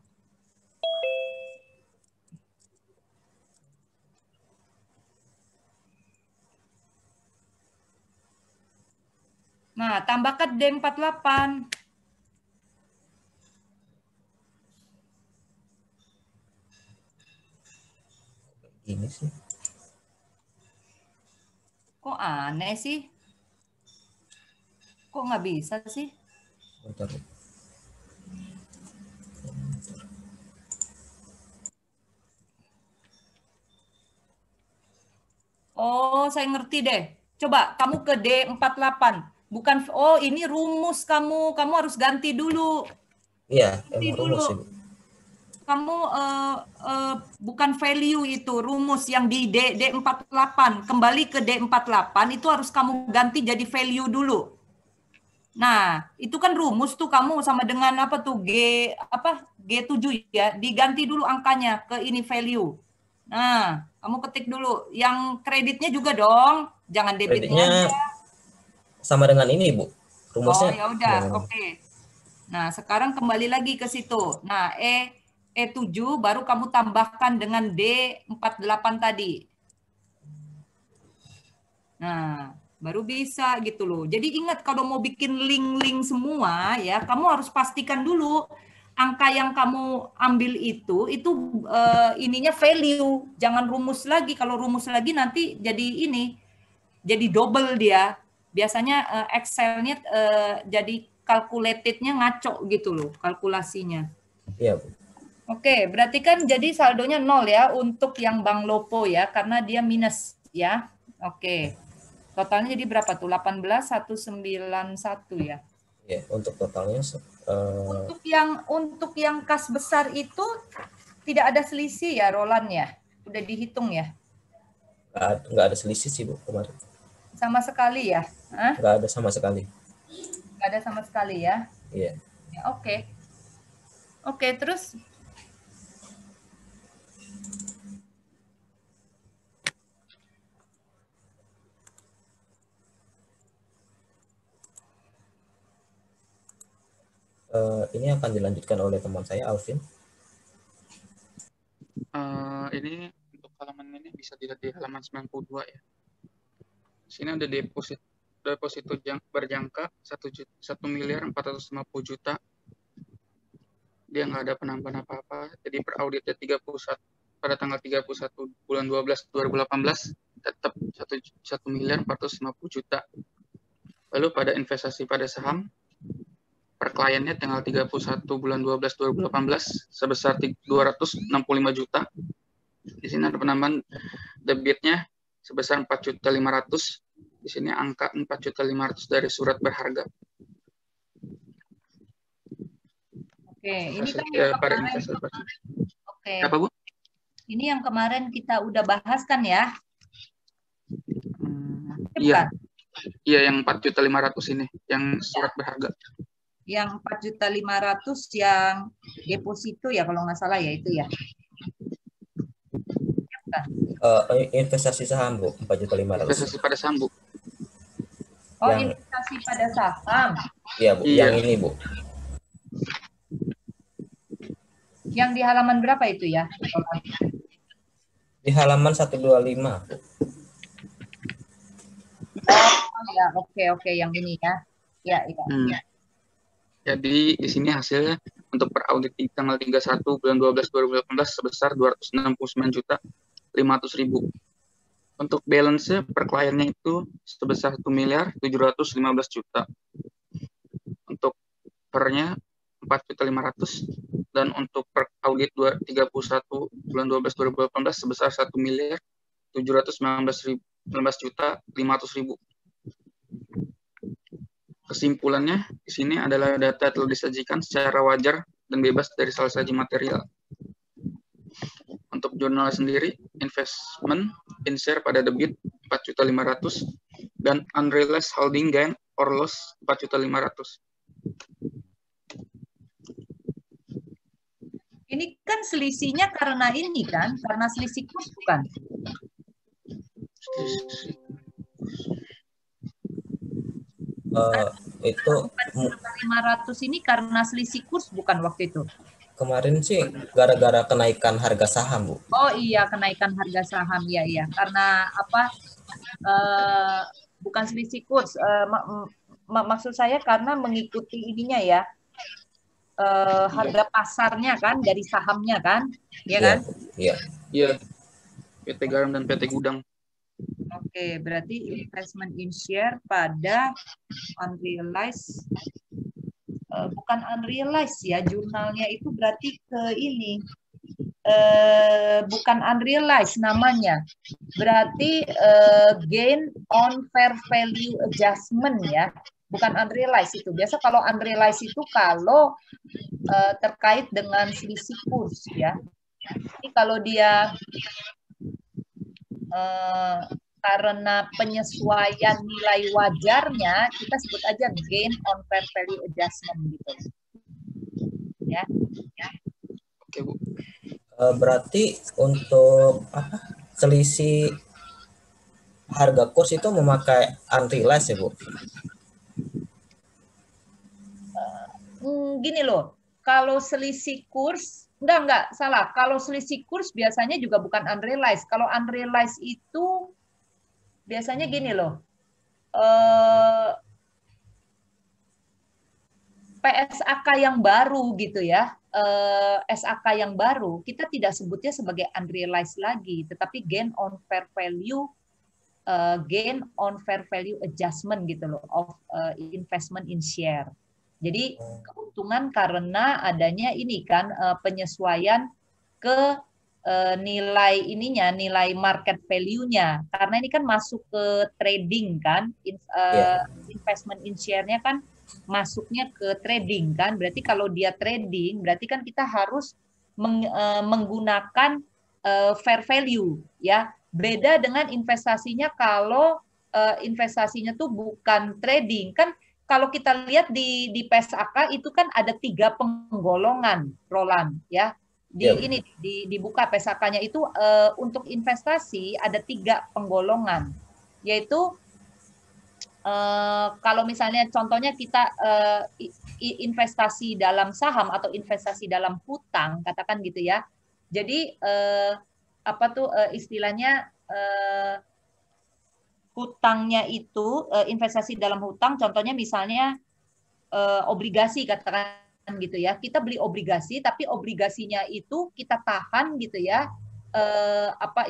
Nah, tambahkan D48. Ini sih. Kok aneh sih? Kok nggak bisa sih? Bentar. Oh, saya ngerti deh. Coba kamu ke D48. Bukan, oh ini rumus kamu harus ganti dulu. Iya, Ganti emang dulu. rumus Ibu. Kamu bukan value itu, rumus yang di D48. Kembali ke D48 itu harus kamu ganti jadi value dulu. Nah, itu kan rumus tuh kamu sama dengan apa tuh G7 ya, diganti dulu angkanya ke ini value. Nah, kamu ketik dulu. Yang kreditnya juga dong, jangan debitnya Kreditnya aja. sama dengan ini Ibu. Oh, Rumusnya ya udah, oke. Nah, sekarang kembali lagi ke situ. Nah, E7 baru kamu tambahkan dengan D48 tadi. Nah, baru bisa gitu loh. Jadi ingat kalau mau bikin link-link semua ya, kamu harus pastikan dulu angka yang kamu ambil itu ininya value, jangan rumus lagi. Kalau rumus lagi nanti jadi double dia. Biasanya Excel-nya jadi calculated-nya ngaco gitu loh kalkulasinya. Iya, Bu. Oke, berarti kan jadi saldonya 0 ya untuk yang Bank Lopo ya, karena dia minus ya. Oke. Totalnya jadi berapa tuh? 18.191 ya. Ya, untuk totalnya Untuk yang kas besar itu tidak ada selisih ya, Roland ya. Udah dihitung ya? nggak ada selisih sih Bu kemarin. Sama sekali ya? Hah? Nggak ada sama sekali. Nggak ada sama sekali ya? Iya. Ya, oke. Oke, terus ini akan dilanjutkan oleh teman saya Alvin. Ini untuk halaman ini bisa dilihat di halaman 92 ya. Sini ada deposito berjangka 1.450 juta. Dia nggak ada penambahan apa-apa. Jadi per auditnya 31 pada tanggal 31 bulan 12 2018 tetap 1.450 juta. Lalu pada investasi pada saham per kliennya tanggal 31 bulan 12 2018 sebesar 265 juta. Di sini ada penambahan debitnya sebesar 4.500. Di sini angka 4.500 dari surat berharga. oke, ini kan Ya, yang pada kemarin. investasi. Oke. Apa Bu? Ini yang kemarin kita udah bahas kan ya? Iya. Iya, yang 4.500 ini, yang surat berharga. Yang 4.500 yang deposito ya kalau nggak salah ya itu ya. Investasi saham Bu 4.500. Investasi pada saham Bu. Oh, Yang- investasi pada saham. Iya Bu, Iya. yang ini Bu. Yang di halaman berapa itu ya? Di halaman 125. Oh ya, oke, yang ini ya. Ya, iya. Jadi di sini hasilnya untuk per audit di tanggal 31 bulan 12 2018 sebesar 269.500.000. Untuk balance per kliennya itu sebesar 1.715 juta. Untuk pernya 4.500 dan untuk per audit 31 bulan 12 2018 sebesar 1.719.500.000. Kesimpulannya di sini adalah data telah disajikan secara wajar dan bebas dari salah saji material. Untuk jurnal sendiri, investment in share pada debit 4.500 dan unrealized holding gain or loss 4.500. Ini kan selisihnya karena ini kan, karena selisih kurs bukan? Itu 4.500 ini karena selisih kurs bukan waktu itu? kemarin sih gara-gara kenaikan harga saham Bu. Oh iya, kenaikan harga saham ya, karena apa? Bukan selisih kurs. Maksud saya karena mengikuti ininya ya, harga pasarnya kan dari sahamnya kan, ya kan? Iya. Iya, PT Garam dan PT Gudang. Oke, berarti investment in share pada unrealized, bukan unrealized ya, jurnalnya itu berarti ke ini, bukan unrealized namanya, berarti gain on fair value adjustment ya. bukan unrealized itu. Biasa kalau unrealized itu kalau terkait dengan selisih kurs ya. Jadi kalau dia karena penyesuaian nilai wajarnya, kita sebut aja gain on fair value adjustment gitu. Ya. Oke, Bu. Berarti untuk selisih harga kurs itu memakai unrealized ya, Bu? Gini loh, kalau selisih kurs, enggak, salah. Kalau selisih kurs biasanya juga bukan unrealized. Kalau unrealized itu biasanya gini loh, PSAK yang baru gitu ya, SAK yang baru, kita tidak sebutnya sebagai unrealized lagi, tetapi gain on fair value, gain on fair value adjustment gitu loh, of investment in share. Jadi keuntungan karena adanya ini kan penyesuaian ke nilai ininya, nilai market value-nya. Karena ini kan masuk ke trading kan, investment in share-nya kan masuknya ke trading kan. Berarti kalau dia trading, berarti kan kita harus menggunakan fair value ya. Beda dengan investasinya kalau investasinya tuh bukan trading kan. Kalau kita lihat di PSAK itu kan ada 3 penggolongan, Roland ya. Ini dibuka PSAK-nya itu untuk investasi ada 3 penggolongan, yaitu kalau misalnya contohnya kita investasi dalam saham atau investasi dalam hutang, katakan gitu ya. Jadi istilahnya hutangnya itu investasi dalam hutang, contohnya misalnya obligasi katakan gitu ya. Kita beli obligasi, tapi obligasinya itu kita tahan gitu ya.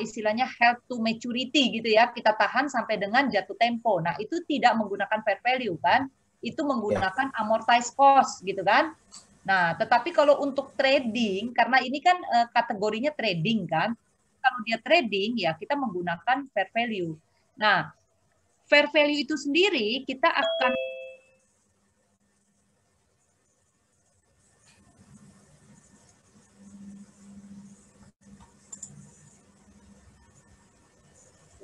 Istilahnya held to maturity gitu ya. Kita tahan sampai dengan jatuh tempo. Nah, itu tidak menggunakan fair value kan? Itu menggunakan amortized cost gitu kan? Nah, tetapi kalau untuk trading, karena ini kan kategorinya trading kan, kalau dia trading ya kita menggunakan fair value. Nah, fair value itu sendiri kita akan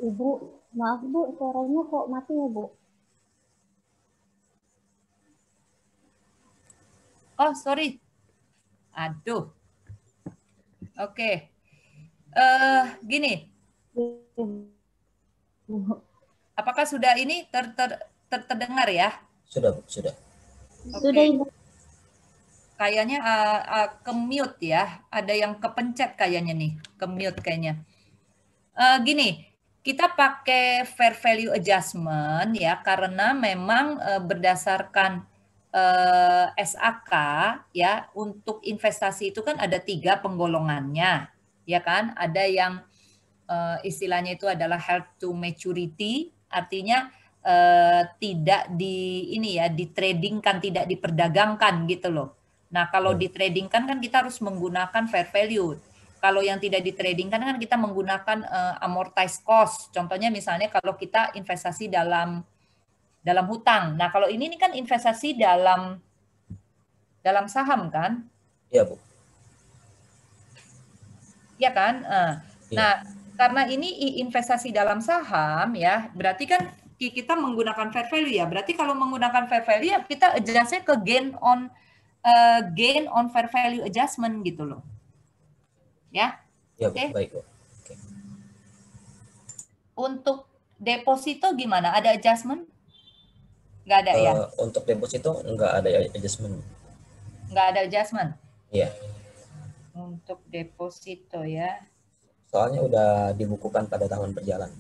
Ibu, maaf Bu, suaranya kok mati ya Bu? Oh, sorry. Aduh. Oke. Gini. Apakah sudah ini terdengar ya? Sudah, Bu, sudah. Sudah, Ibu. Kayaknya ke mute ya. Ada yang kepencet kayaknya nih. Ke mute kayaknya. Gini, kita pakai fair value adjustment ya karena memang berdasarkan SAK ya untuk investasi itu kan ada 3 penggolongannya ya kan. Ada yang istilahnya itu adalah held to maturity, artinya tidak ditradingkan, tidak diperdagangkan gitu loh. Nah, kalau ditradingkan kan kita harus menggunakan fair value. Kalau yang tidak ditradingkan kan kita menggunakan amortized cost. Contohnya misalnya kalau kita investasi dalam hutang. Nah, kalau ini kan investasi dalam saham kan? Iya, Bu. Iya kan? Nah, karena ini investasi dalam saham ya, berarti kan kita menggunakan fair value ya. Berarti kalau menggunakan fair value ya kita adjustnya ke gain on fair value adjustment gitu loh. Ya. Ya, Bu. Baik, Bu. Oke. Untuk deposito gimana? Ada adjustment? Nggak ada ya? Untuk deposito nggak ada adjustment. Nggak ada adjustment? Iya. Untuk deposito ya. Soalnya udah dibukukan pada tahun berjalan.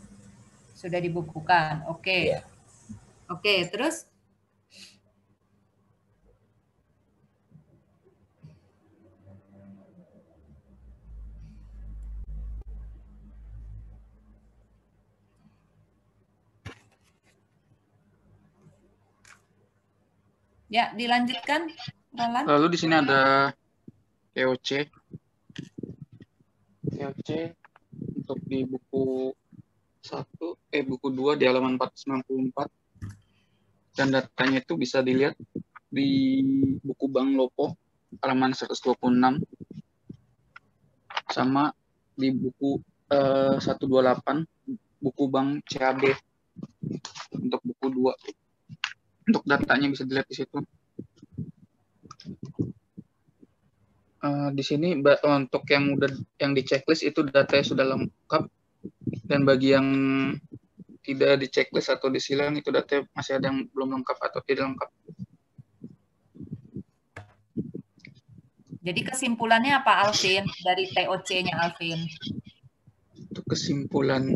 Sudah dibukukan, oke. Iya. Oke, terus? Ya, dilanjutkan, Roland. Lalu di sini ada EOC. Untuk di buku 2 di halaman 494. Dan datanya itu bisa dilihat di buku Bank Lopo halaman 126 sama di buku 128 buku Bank CAB untuk buku 2. Untuk datanya bisa dilihat di situ. Di sini untuk yang di checklist itu datanya sudah lengkap, dan bagi yang tidak di checklist atau disilang itu data masih ada yang belum lengkap atau tidak lengkap. Jadi kesimpulannya apa, Alvin, dari TOC-nya, Alvin? Untuk kesimpulan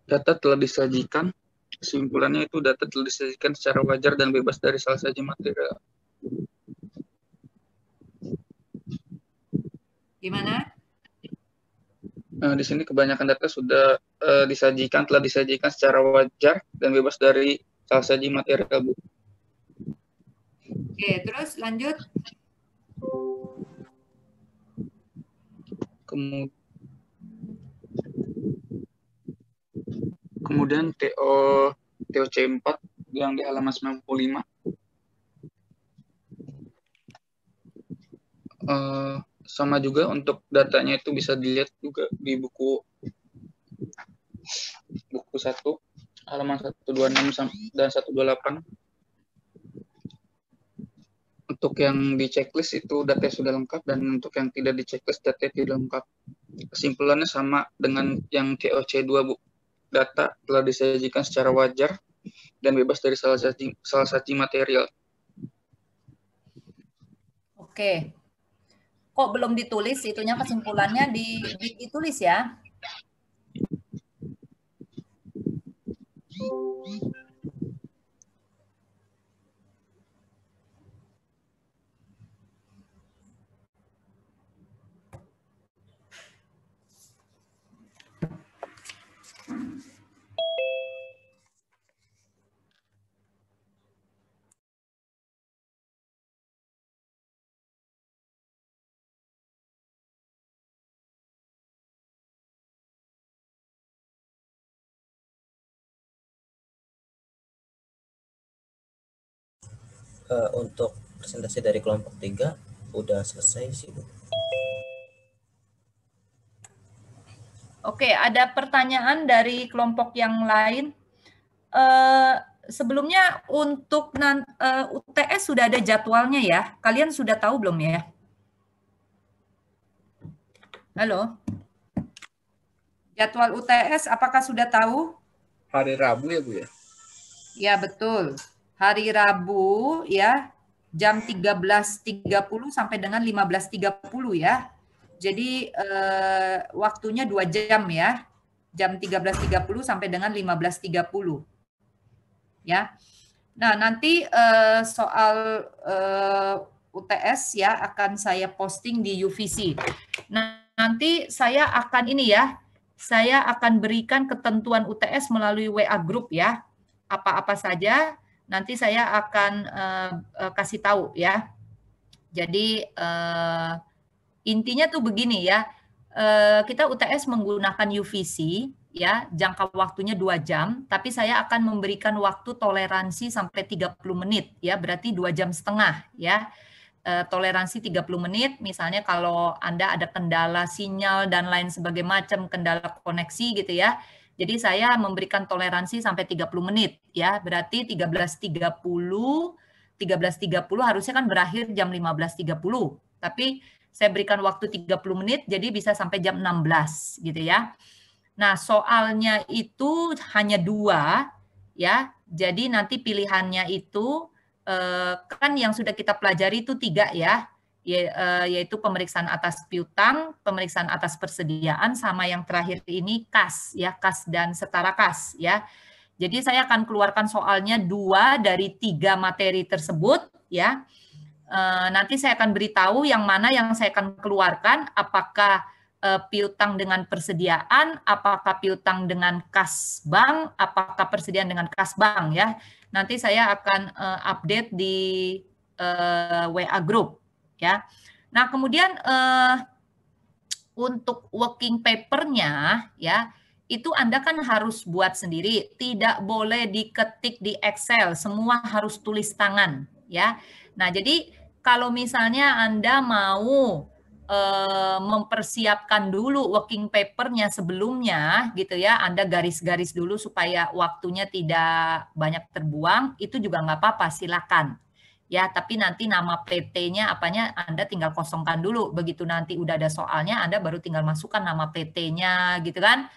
data telah disajikan, kesimpulannya itu data telah disajikan secara wajar dan bebas dari salah saji material. Gimana? Di sini kebanyakan data sudah telah disajikan secara wajar dan bebas dari salah saji material, Bu. Oke, terus lanjut. Kemudian TOC 4 yang di halaman 95. Sama juga untuk datanya itu bisa dilihat juga di buku 1 halaman 126 dan 128. Untuk yang di checklist itu data sudah lengkap, dan untuk yang tidak di checklist data tidak lengkap. Kesimpulannya sama dengan yang TOC 2, Bu. Data telah disajikan secara wajar dan bebas dari salah saji material. Oke. Kok belum ditulis itunya, kesimpulannya ditulis ya? Untuk presentasi dari kelompok 3 udah selesai sih, Bu. Oke, ada pertanyaan dari kelompok yang lain. Sebelumnya untuk UTS sudah ada jadwalnya ya? Kalian sudah tahu belum ya? Halo? Jadwal UTS apakah sudah tahu? Hari Rabu ya, Bu ya? Ya, betul. Hari Rabu ya, jam 13.30 sampai dengan 15.30 ya. Jadi waktunya 2 jam ya. Jam 13.30 sampai dengan 15.30. Ya. Nah, nanti soal UTS ya akan saya posting di UVC. Nah, nanti saya akan saya akan berikan ketentuan UTS melalui WA group ya. Apa-apa saja nanti saya akan kasih tahu ya. Jadi intinya tuh begini ya. Kita UTS menggunakan UVC ya, jangka waktunya 2 jam, tapi saya akan memberikan waktu toleransi sampai 30 menit ya, berarti 2 jam setengah ya. Toleransi 30 menit, misalnya kalau Anda ada kendala sinyal dan lain sebagainya macam, kendala koneksi gitu ya. Jadi saya memberikan toleransi sampai 30 menit ya, berarti 13.30 harusnya kan berakhir jam 15.30, tapi saya berikan waktu 30 menit, jadi bisa sampai jam 16 gitu ya. Nah, soalnya itu hanya 2 ya. Jadi nanti pilihannya itu kan yang sudah kita pelajari itu 3 ya. Yaitu pemeriksaan atas piutang, pemeriksaan atas persediaan, sama yang terakhir ini kas ya, kas dan setara kas ya. Jadi saya akan keluarkan soalnya 2 dari 3 materi tersebut ya. Nanti saya akan beritahu yang mana yang saya akan keluarkan, apakah piutang dengan persediaan, apakah piutang dengan kas bank, apakah persediaan dengan kas bank ya. Nanti saya akan update di WA group ya. Nah, kemudian untuk working paper-nya ya, itu Anda kan harus buat sendiri, tidak boleh diketik di Excel, semua harus tulis tangan ya. Nah, jadi kalau misalnya Anda mau mempersiapkan dulu working paper-nya sebelumnya gitu ya, Anda garis-garis dulu supaya waktunya tidak banyak terbuang, itu juga nggak apa-apa, silakan. Ya, tapi nanti nama PT-nya apanya Anda tinggal kosongkan dulu. Begitu nanti udah ada soalnya, Anda baru tinggal masukkan nama PT-nya gitu kan,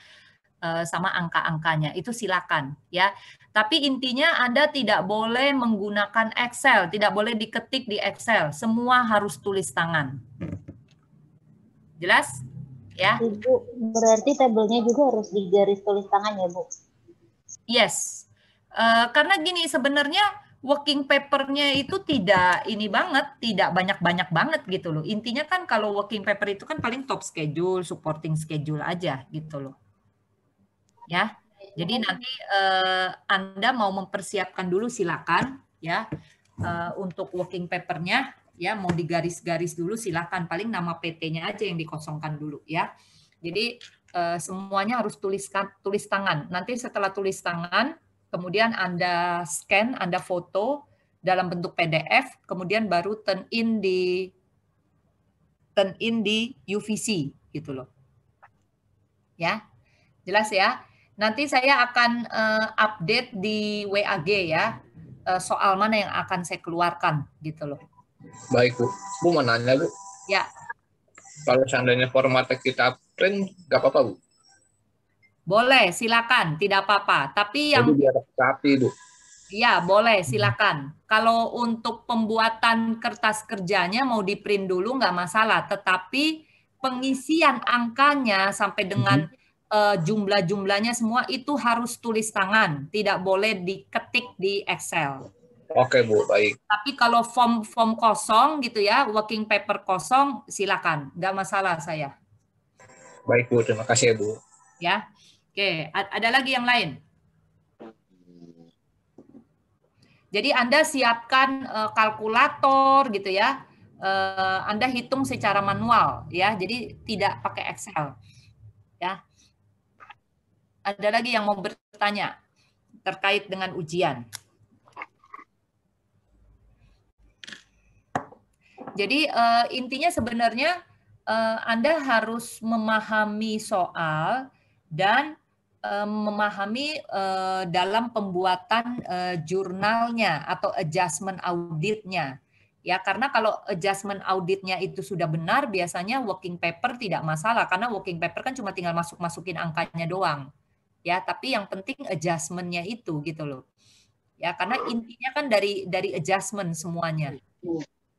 sama angka-angkanya. Itu silakan ya. Tapi intinya Anda tidak boleh menggunakan Excel, tidak boleh diketik di Excel. Semua harus tulis tangan. Jelas? Ya. Ibu, berarti tabelnya juga harus digaris tulis tangan ya, Bu? Yes. Karena gini, sebenarnya working paper-nya itu tidak ini banget, tidak banyak-banyak banget gitu loh. Intinya kan kalau working paper itu kan paling top schedule, supporting schedule aja gitu loh. Ya. Jadi nanti Anda mau mempersiapkan dulu silakan ya untuk working paper-nya ya, mau digaris-garis dulu silakan, paling nama PT-nya aja yang dikosongkan dulu ya. Jadi semuanya harus tulis tangan. Nanti setelah tulis tangan, kemudian Anda scan, Anda foto dalam bentuk PDF, kemudian baru turn in di UVC gitu loh. Ya. Jelas ya? Nanti saya akan update di WAG ya, soal mana yang akan saya keluarkan gitu loh. Baik, Bu. Bu mau nanya, Bu. Ya. Kalau seandainya formatnya kita print, nggak apa-apa, Bu? Boleh, silakan, tidak apa-apa. Tapi yang jadi biar rapi, Bu. Ya, boleh, silakan. Kalau untuk pembuatan kertas kerjanya mau di print dulu nggak masalah, tetapi pengisian angkanya sampai dengan jumlah-jumlahnya semua itu harus tulis tangan, tidak boleh diketik di Excel. Oke, Bu, baik. Tapi kalau form kosong gitu ya, working paper kosong, silakan, nggak masalah saya. Baik, Bu, terima kasih ya, Bu. Ya, oke, ada lagi yang lain? Jadi Anda siapkan kalkulator gitu ya, Anda hitung secara manual ya, jadi tidak pakai Excel. Ya. Ada lagi yang mau bertanya terkait dengan ujian? Jadi intinya sebenarnya Anda harus memahami soal dan memahami dalam pembuatan jurnalnya atau adjustment auditnya. Ya, karena kalau adjustment auditnya itu sudah benar, biasanya working paper tidak masalah, karena working paper kan cuma tinggal masukin angkanya doang. Ya, tapi yang penting adjustment-nya itu gitu loh. Ya, karena intinya kan dari adjustment semuanya.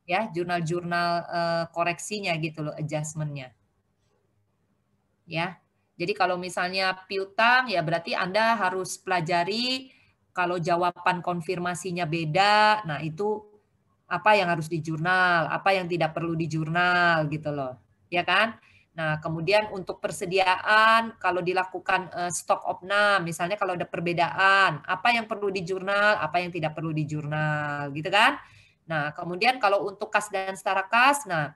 Ya, jurnal-jurnal koreksinya gitu loh, adjustment-nya. Ya. Jadi kalau misalnya piutang, ya berarti Anda harus pelajari kalau jawaban konfirmasinya beda, nah itu apa yang harus di jurnal, apa yang tidak perlu di jurnal gitu loh. Ya kan? Nah, kemudian untuk persediaan, kalau dilakukan stok opnam, misalnya kalau ada perbedaan, apa yang perlu di jurnal, apa yang tidak perlu di jurnal, gitu kan? Nah, kemudian kalau untuk kas dan setara kas, nah,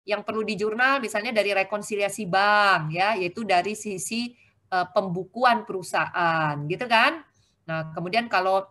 yang perlu di jurnal misalnya dari rekonsiliasi bank, ya, yaitu dari sisi pembukuan perusahaan, gitu kan? Nah, kemudian kalau